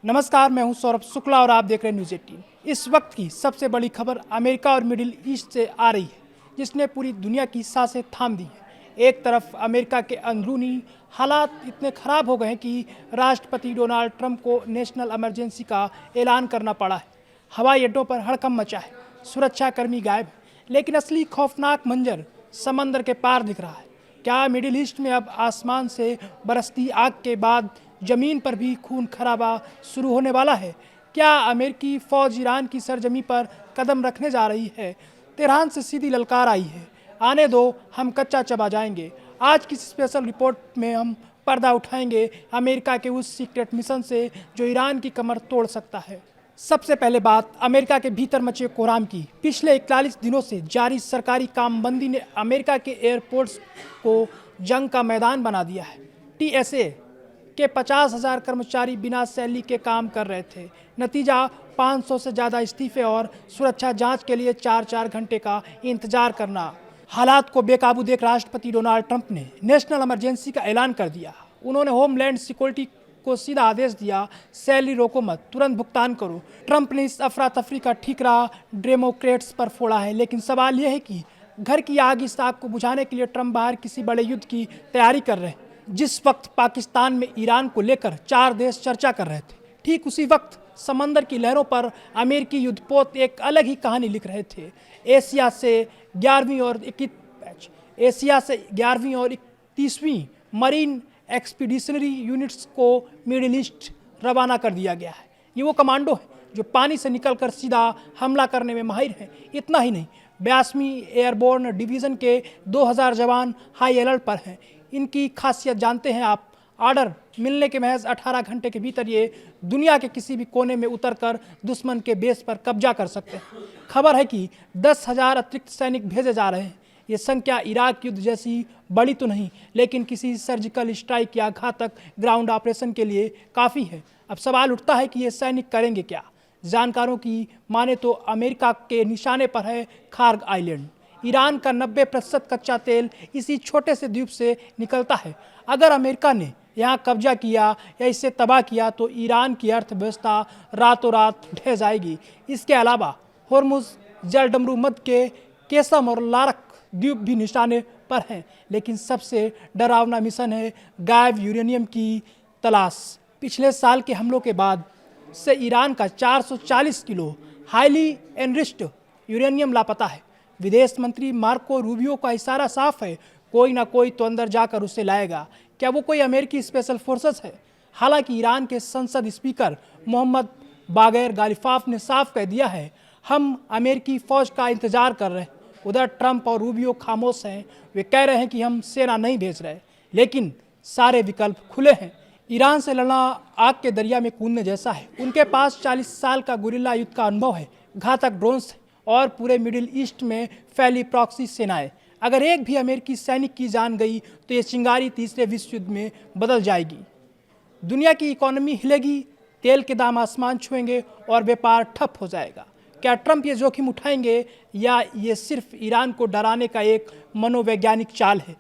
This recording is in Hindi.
नमस्कार, मैं हूं सौरभ शुक्ला और आप देख रहे हैं न्यूज़ 18। इस वक्त की सबसे बड़ी खबर अमेरिका और मिडिल ईस्ट से आ रही है, जिसने पूरी दुनिया की सांसें थाम दी हैं। एक तरफ अमेरिका के अंदरूनी हालात इतने खराब हो गए हैं कि राष्ट्रपति डोनाल्ड ट्रंप को नेशनल इमरजेंसी का ऐलान करना पड़ा है। हवाई अड्डों पर हड़कंप मचा है, सुरक्षाकर्मी गायब हैं, लेकिन असली खौफनाक मंजर समंदर के पार दिख रहा है। क्या मिडिल ईस्ट में अब आसमान से बरसती आग के बाद जमीन पर भी खून खराबा शुरू होने वाला है? क्या अमेरिकी फौज ईरान की सरजमी पर कदम रखने जा रही है? तेहरान से सीधी ललकार आई है, आने दो हम कच्चा चबा जाएंगे। आज की स्पेशल रिपोर्ट में हम पर्दा उठाएंगे अमेरिका के उस सीक्रेट मिशन से जो ईरान की कमर तोड़ सकता है। सबसे पहले बात अमेरिका के भीतर मचे कोहराम की। पिछले 41 दिनों से जारी सरकारी कामबंदी ने अमेरिका के एयरपोर्ट्स को जंग का मैदान बना दिया है। टीएसए के 50,000 कर्मचारी बिना सैलरी के काम कर रहे थे। नतीजा 500 से ज़्यादा इस्तीफे और सुरक्षा जांच के लिए 4-4 घंटे का इंतजार करना। हालात को बेकाबू देख राष्ट्रपति डोनाल्ड ट्रंप ने नेशनल इमरजेंसी का ऐलान कर दिया। उन्होंने होमलैंड सिक्योरिटी को सीधा आदेश दिया, सैलरी रोको मत, तुरंत भुगतान करो। ट्रंप ने इस अफरा तफरी का ठीकरा डेमोक्रेट्स पर फोड़ा है, लेकिन सवाल यह है कि घर की आग इस आग को बुझाने के लिए ट्रंप बाहर किसी बड़े युद्ध की तैयारी कर रहे हैं। जिस वक्त पाकिस्तान में ईरान को लेकर 4 देश चर्चा कर रहे थे, ठीक उसी वक्त समंदर की लहरों पर अमेरिकी युद्धपोत एक अलग ही कहानी लिख रहे थे। एशिया से 11वीं और 31वीं मरीन एक्सपीडिशनरी यूनिट्स को मिडिल ईस्ट रवाना कर दिया गया है। ये वो कमांडो है जो पानी से निकलकर सीधा हमला करने में माहिर हैं। इतना ही नहीं, 82वीं एयरबोर्न डिवीज़न के 2000 जवान हाई अलर्ट पर हैं। इनकी खासियत जानते हैं आप? ऑर्डर मिलने के महज 18 घंटे के भीतर ये दुनिया के किसी भी कोने में उतरकर दुश्मन के बेस पर कब्जा कर सकते हैं। खबर है कि 10,000 अतिरिक्त सैनिक भेजे जा रहे हैं। ये संख्या इराक युद्ध जैसी बड़ी तो नहीं, लेकिन किसी सर्जिकल स्ट्राइक या घातक ग्राउंड ऑपरेशन के लिए काफ़ी है। अब सवाल उठता है कि ये सैनिक करेंगे क्या? जानकारों की माने तो अमेरिका के निशाने पर है खार्ग आइलैंड। ईरान का 90% कच्चा तेल इसी छोटे से द्वीप से निकलता है। अगर अमेरिका ने यहाँ कब्जा किया या इसे तबाह किया तो ईरान की अर्थव्यवस्था रातों रात ढह जाएगी। इसके अलावा होर्मुज, जलडमरू मध्य के केसम और लारक द्वीप भी निशाने पर हैं। लेकिन सबसे डरावना मिशन है गायब यूरेनियम की तलाश। पिछले साल के हमलों के बाद से ईरान का 440 किलो हाईली एनरिच्ड यूरेनियम लापता है। विदेश मंत्री मार्को रूबियो का इशारा साफ है, कोई ना कोई तो अंदर जाकर उसे लाएगा। क्या वो कोई अमेरिकी स्पेशल फोर्सेस है? हालांकि ईरान के संसद स्पीकर मोहम्मद बागैर गालिफाफ ने साफ कह दिया है, हम अमेरिकी फौज का इंतजार कर रहे हैं। उधर ट्रंप और रूबियो खामोश हैं। वे कह रहे हैं कि हम सेना नहीं भेज रहे, लेकिन सारे विकल्प खुले हैं। ईरान से लड़ना आग के दरिया में कूदने जैसा है। उनके पास 40 साल का गुरिल्ला युद्ध का अनुभव है, घातक ड्रोन्स और पूरे मिडिल ईस्ट में फैली प्रॉक्सी सेनाएं। अगर एक भी अमेरिकी सैनिक की जान गई तो ये चिंगारी तीसरे विश्व युद्ध में बदल जाएगी। दुनिया की इकोनॉमी हिलेगी, तेल के दाम आसमान छुएंगे और व्यापार ठप हो जाएगा। क्या ट्रंप ये जोखिम उठाएंगे या ये सिर्फ ईरान को डराने का एक मनोवैज्ञानिक चाल है?